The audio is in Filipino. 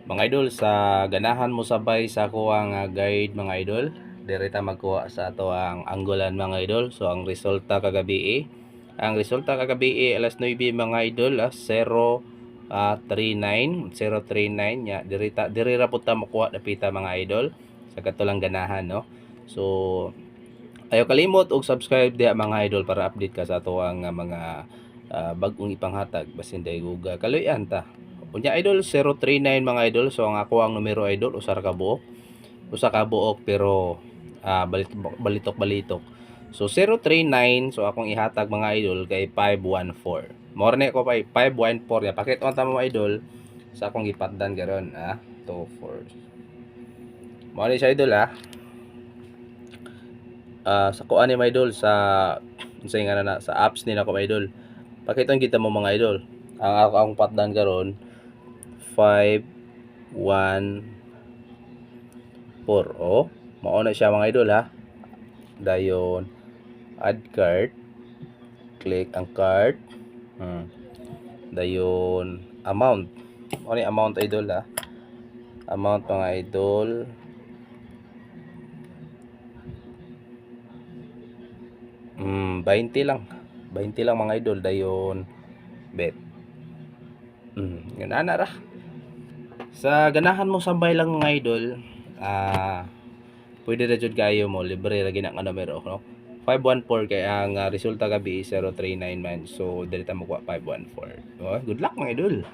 Mga idol, sa ganahan mo sabay sa ako ang guide mga idol, direta magkuha sa ato ang anggulan mga idol. So ang resulta kagabi alas 9 mga idol, 039 nya dirira punta makuha na pita mga idol sa katulang ganahan, no. So ayaw kalimot og subscribe diha mga idol para update ka sa ato ang mga bag-ong ipanghatag basin day guga kaloyan ta. Unya idol 039 mga idol. So ang ako ang numero idol usa ka buok pero balitok. So 039, so akong ihatag mga idol kay 514. More na ko pa 514 ya. Pakit on ta mga idol sa akong gipatdan karon 24. Mo ni siya idol sa kuan ni mga idol sa unsay nga na sa apps nila ko mga idol. Pakiton kita mo mga idol. Ang akong patdan karon 514. Mao na siya mga idol Dayon add cart, click ang cart. Dayon amount. Mao ni amount idol Amount mga idol. Mm, 20 lang. 20 lang mga idol. Dayon bet. Yun ana ra. Sa ganahan mo sambay lang mga idol, pwede na jud kayo mo libre ra gina nga numero, no. 514 kay ang resulta gabi 039 man. So dili ta mo kuha 514. Good luck mga idol.